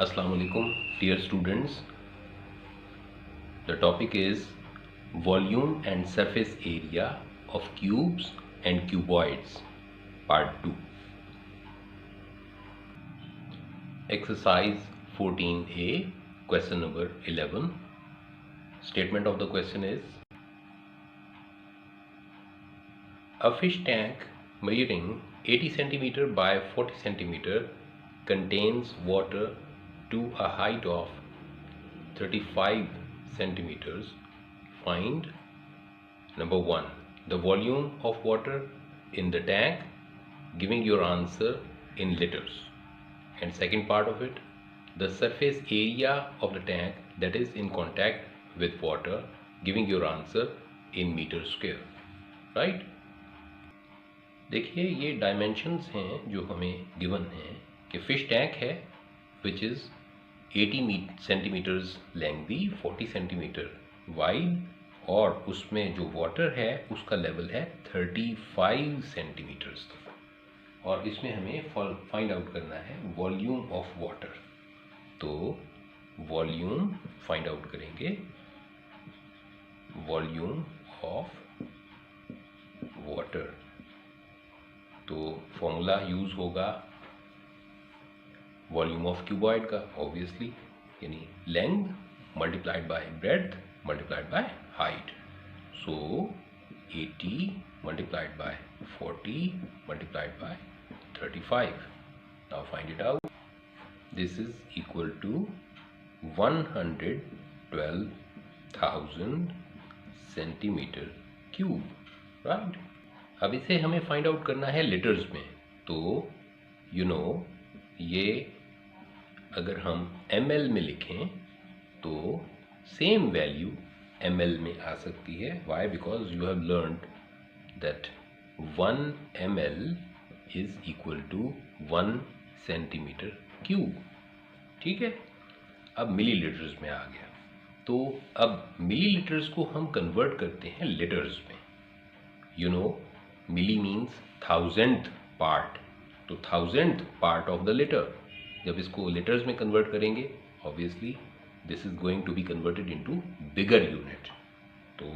Assalamu alaikum, dear students. The topic is volume and surface area of cubes and cuboids, part 2. Exercise 14A, question number 11. Statement of the question is: a fish tank measuring 80 cm by 40 cm contains water to a height of 35 centimeters. Find number 1, the volume of water in the tank, giving your answer in liters, and second part of it, the surface area of the tank that is in contact with water, giving your answer in meter square. Right? देखिए ये dimensions हैं जो हमें given हैं कि fish tank है which is 80 centimetres lengthy, 40 centimetre wide, और उसमें जो वाटर है उसका लेवल है 35 सेंटीमीटर्स तक, और इसमें हमें फाइंड आउट करना है वॉल्यूम ऑफ वाटर। तो वॉल्यूम फाइंड आउट करेंगे, वॉल्यूम ऑफ वाटर। तो फॉर्मूला यूज़ होगा वॉल्यूम ऑफ क्यूबॉइड का, ऑब्वियसली, यानी length multiplied by breadth multiplied by height. So 80 multiplied by 40 multiplied by 35। Now find it out. This is equal to 112,000 centimetre cube. Right? अब इसे हमें find out करना है litres में। तो ये अगर हम ml में लिखें तो सेम वैल्यू ml में आ सकती है। Why? Because you have learned that 1 ml is equal to 1 centimetre cube. ठीक है, अब मिलीलीटर्स में आ गया। तो अब मिलीलीटर्स को हम कन्वर्ट करते हैं लीटर्स में। मिली मीन्स 1000th पार्ट, तो 1000th part of the litre. जब इसको लीटर्स में कन्वर्ट करेंगे, obviously this is going to be converted into bigger unit. तो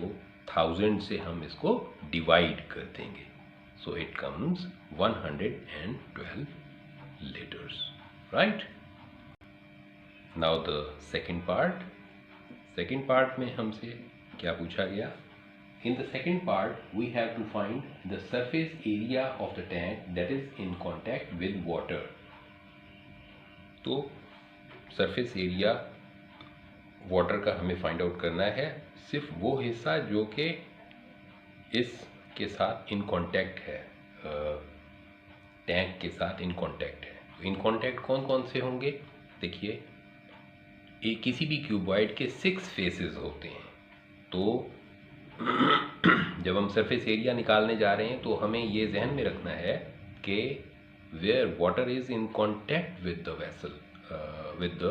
1000 से हम इसको डिवाइड कर देंगे। So it comes 112 litres. Right? Now the second part. Second part में हमसे क्या पूछा गया? In the second part, we have to find the surface area of the tank that is in contact with water. तो surface area water का हमें find out करना है, सिर्फ वो हिस्सा जो कि इसके साथ in contact है, टैंक के साथ in contact है। in contact कौन कौन से होंगे? देखिए, किसी भी क्यूबॉइड के 6 फेसेस होते हैं। तो जब हम सरफेस एरिया निकालने जा रहे हैं तो हमें ये जहन में रखना है कि where water is in contact with the vessel, with the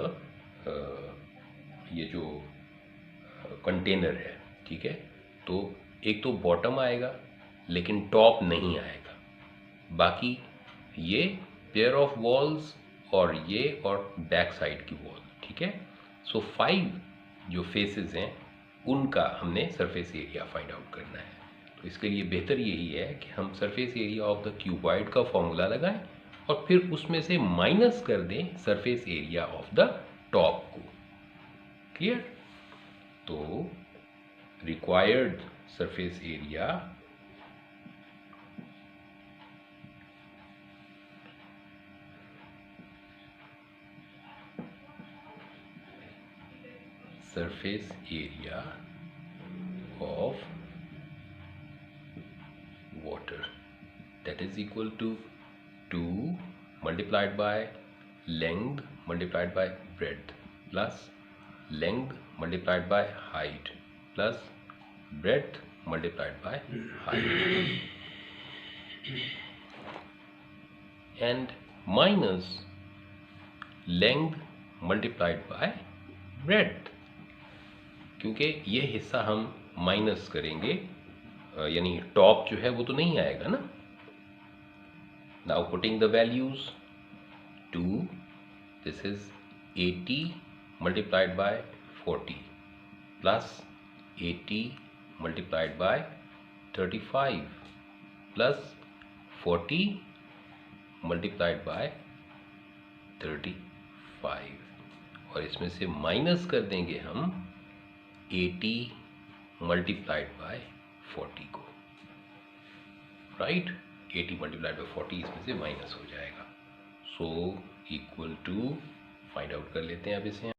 ये जो कंटेनर है। ठीक है, तो एक तो बॉटम आएगा लेकिन टॉप नहीं आएगा, बाकी ये पेयर ऑफ वॉल्स और ये और बैक साइड की वॉल। ठीक है, सो 5 जो फेसेस हैं उनका हमने सरफेस एरिया फाइंड आउट करना है। तो इसके लिए बेहतर यही है कि हम surface area of the cuboid का फॉर्मूला लगाएं और फिर उसमें से माइनस कर दें surface area of the top को। क्लियर? तो required surface area surface area of water that is equal to 2 multiplied by length multiplied by breadth plus length multiplied by height plus breadth multiplied by height and minus length multiplied by breadth। क्योंकि ये हिस्सा हम minus करेंगे, यानी top जो है वो तो नहीं आएगा ना। Now putting the values, 2, this is 80 multiplied by 40 plus 80 multiplied by 35 plus 40 multiplied by 35, और इसमें से माइनस कर देंगे हम 80 मल्टीप्लाइड बाय 40 को, राइट। 80 मल्टीप्लाइड बाय 40 इसमें से माइनस हो जाएगा, so equal to, find out कर लेते हैं अब इसे।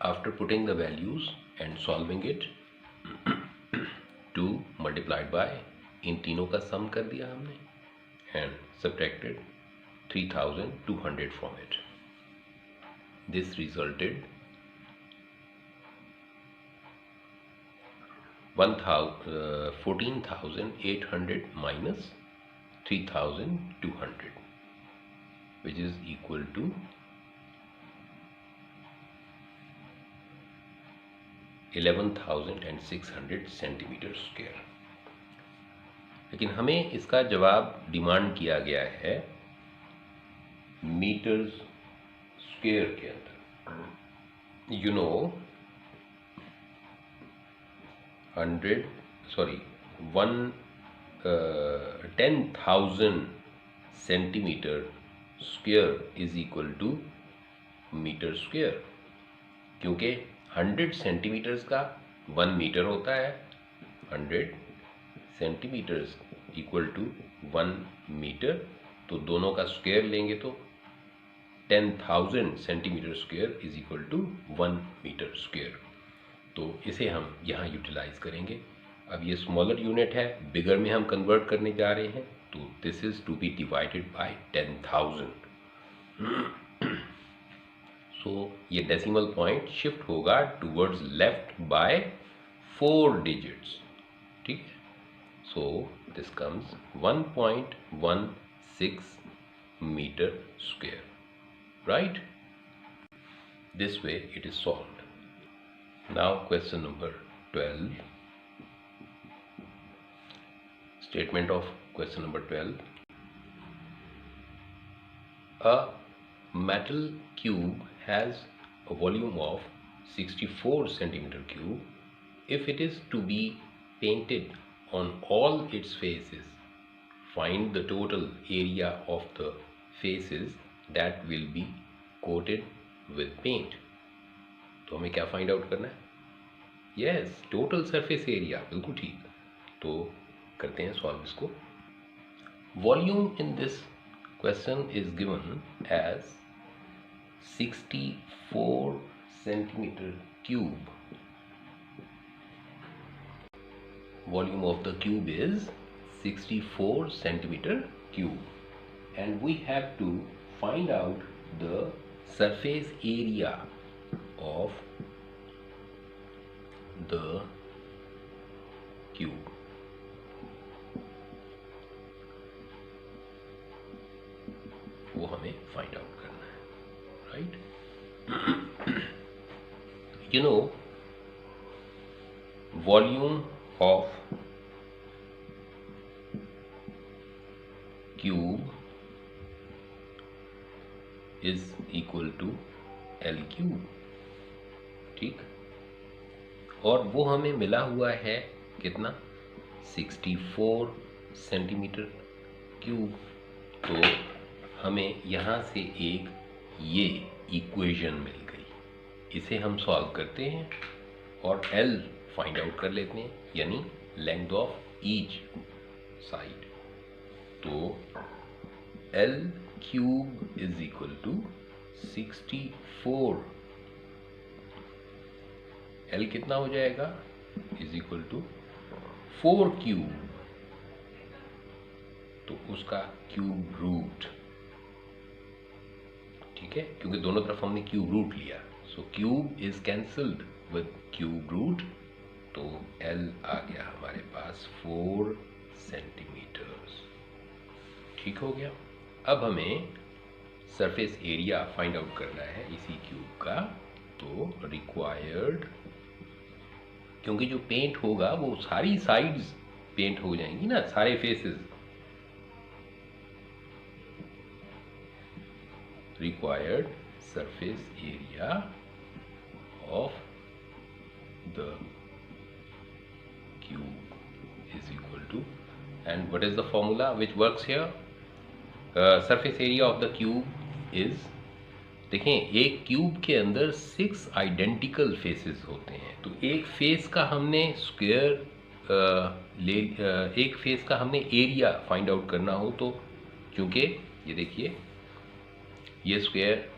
After putting the values and solving it, 2 multiplied by, इन तीनों का सम कर दिया हमने and subtracted 3200 from it. This resulted 14,800 minus 3,200, which is equal to 11,600 centimetre square. लेकिन हमें इसका जवाब डिमांड किया गया है मीटर्स स्क्वायर के अंदर। 10,000 centimetre square is equal to metre square, क्योंकि 100 सेंटीमीटर्स का 1 मीटर होता है। 100 सेंटीमीटर्स इक्वल टू 1 मीटर, तो दोनों का स्क्वायर लेंगे तो 10,000 centimetre square is equal to 1 metre square. तो इसे हम यहाँ यूटिलाइज करेंगे। अब ये स्मॉलर यूनिट है, बिगर में हम कन्वर्ट करने जा रहे हैं, तो this is to be divided by 10,000। So ये डेसिमल पॉइंट शिफ्ट होगा टूवर्ड्स लेफ्ट बाय 4 डिजिट्स, ठीक है। So this comes 1.16 meter square, right? This way it is solved. Now question number 12. Statement of question number 12. A metal cube has a volume of 64 centimeter cube. If it is to be painted on all its faces, find the total area of the faces that will be coated with paint. तो हमें क्या find out करना है? Yes, total surface area, बिल्कुल ठीक। तो करते हैं सॉल्व इसको। Volume in this question is given as 64 centimetre cube. Volume of the cube is 64 centimeter cube, and we have to find out the surface area of the cube. वो हमें find out करना है, right. Volume of cube is equal to L cube, ठीक। और वो हमें मिला हुआ है कितना? 64 सेंटीमीटर क्यूब। तो हमें यहाँ से एक ये इक्वेशन मिल गई, इसे हम सॉल्व करते हैं और L फाइंड आउट कर लेते हैं, यानी लेंथ ऑफ ईच साइड। तो L cube is equal to 64, L कितना हो जाएगा? इज इक्वल टू 4 क्यूब, तो उसका क्यूब रूट, ठीक है, क्योंकि दोनों तरफ हमने क्यूब रूट लिया। So cube is cancelled with cube root, तो L आ गया हमारे पास 4 सेंटीमीटर्स, ठीक हो गया। अब हमें सरफेस एरिया फाइंड आउट करना है इसी क्यूब का, तो रिक्वायर्ड, क्योंकि जो पेंट होगा वो सारी साइड्स पेंट हो जाएंगी ना, सारे faces. required surface area of the cube is equal to, and what is the formula which works here? Surface area of the cube is, देखें एक क्यूब के अंदर 6 आइडेंटिकल फेसेस होते हैं, तो एक फेस का हमने एक फेस का हमने एरिया फाइंड आउट करना हो, तो क्योंकि ये देखिए ये स्क्वायर,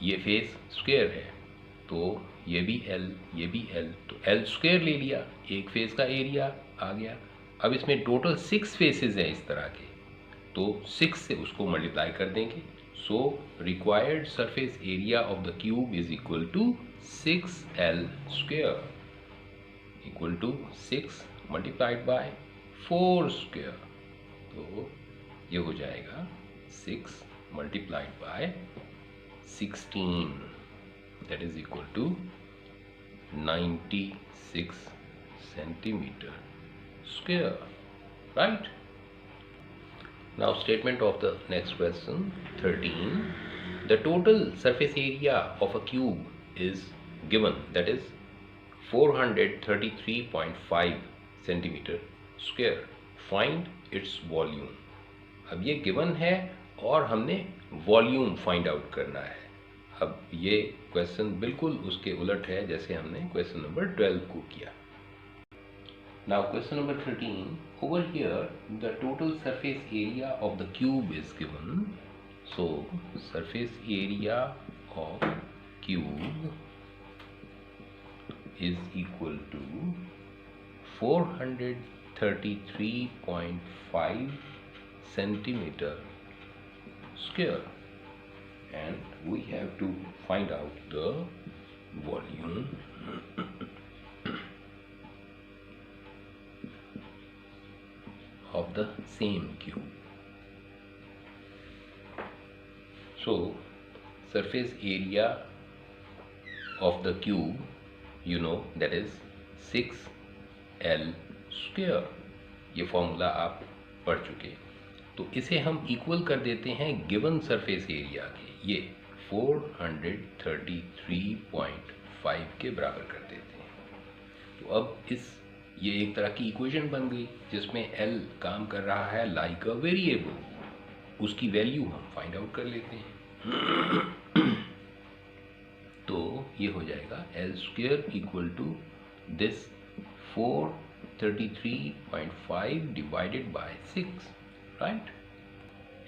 ये फेस स्क्वायर है, तो ये भी L, ये भी L, तो L स्क्वायर ले लिया, एक फेस का एरिया आ गया। अब इसमें टोटल 6 फेसेस हैं इस तरह के, तो 6 से उसको मल्टीप्लाई कर देंगे। So required surface area of the cube is equal to 6L square equal to 6 multiplied by 4 square, तो ये हो जाएगा 6 multiplied by 16, that is equal to 96 centimeter square, right? Now statement of the next question 13. The total surface area of a cube is given, that is 433.5 centimeter square. Find its volume. अब ये given है और हमने volume find out करना है। अब ये question बिल्कुल उसके उलट है जैसे हमने क्वेश्चन नंबर 12 को किया। Now question number 13. Over here the total surface area of the cube is given. So surface area of cube is equal to 433.5 centimeter square, and we have to find out the volume of the same cube. So surface area of the cube, you know, that is 6L square. ये formula आप पढ़ चुके, तो इसे हम equal कर देते हैं गिवन सरफेस एरिया के, ये 433.5 के बराबर कर देते हैं। तो अब ये एक तरह की इक्वेशन बन गई जिसमें L काम कर रहा है लाइक अ वेरिएबल, उसकी वैल्यू हम फाइंड आउट कर लेते हैं। तो ये हो जाएगा L square equal to this 433.5 divided by 6, right?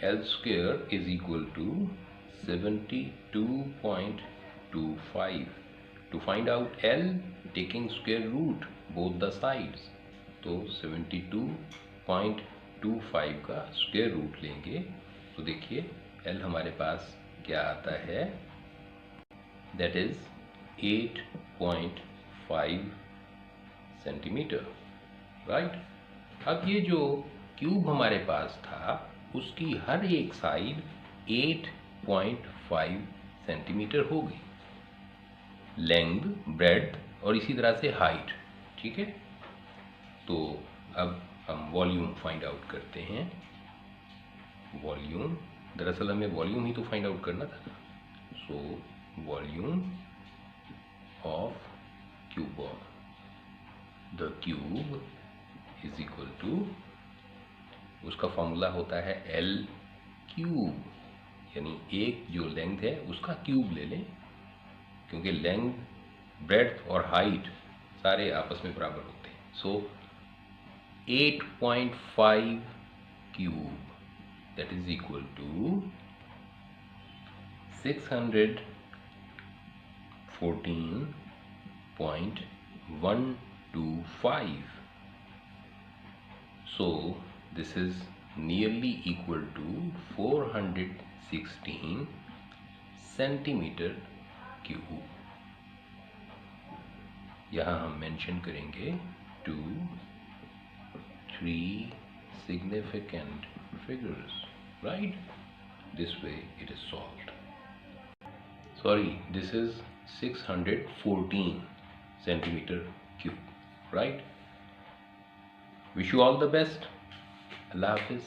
L square is equal to 72.25. To find out L, taking square root both the sides, तो 72.25 का स्क्वायर रूट लेंगे, तो देखिए L हमारे पास क्या आता है, that is 8.5 सेंटीमीटर, राइट? अब ये जो क्यूब हमारे पास था उसकी हर एक साइड 8.5 सेंटीमीटर होगी, लेंथ, ब्रेड्थ और इसी तरह से हाइट, ठीक है? तो अब हम वॉल्यूम फाइंड आउट करते हैं। वॉल्यूम, दरअसल हमें वॉल्यूम ही तो फाइंड आउट करना था ना। So volume of cube of the cube is equal to, उसका फॉर्मूला होता है L क्यूब, यानी एक जो लेंथ है उसका क्यूब ले लें, क्योंकि लेंथ, ब्रेड्थ और हाइट सारे आपस में बराबर होते हैं। सो 8.5 cube, that is equal to 614.125. So this is nearly equal to 416 centimeter cube. यहाँ हम मेंशन करेंगे 2, 3 significant figures, right? This way it is solved. Sorry, this is 614 centimeter cube, right? Wish you all the best. Allah Hafiz.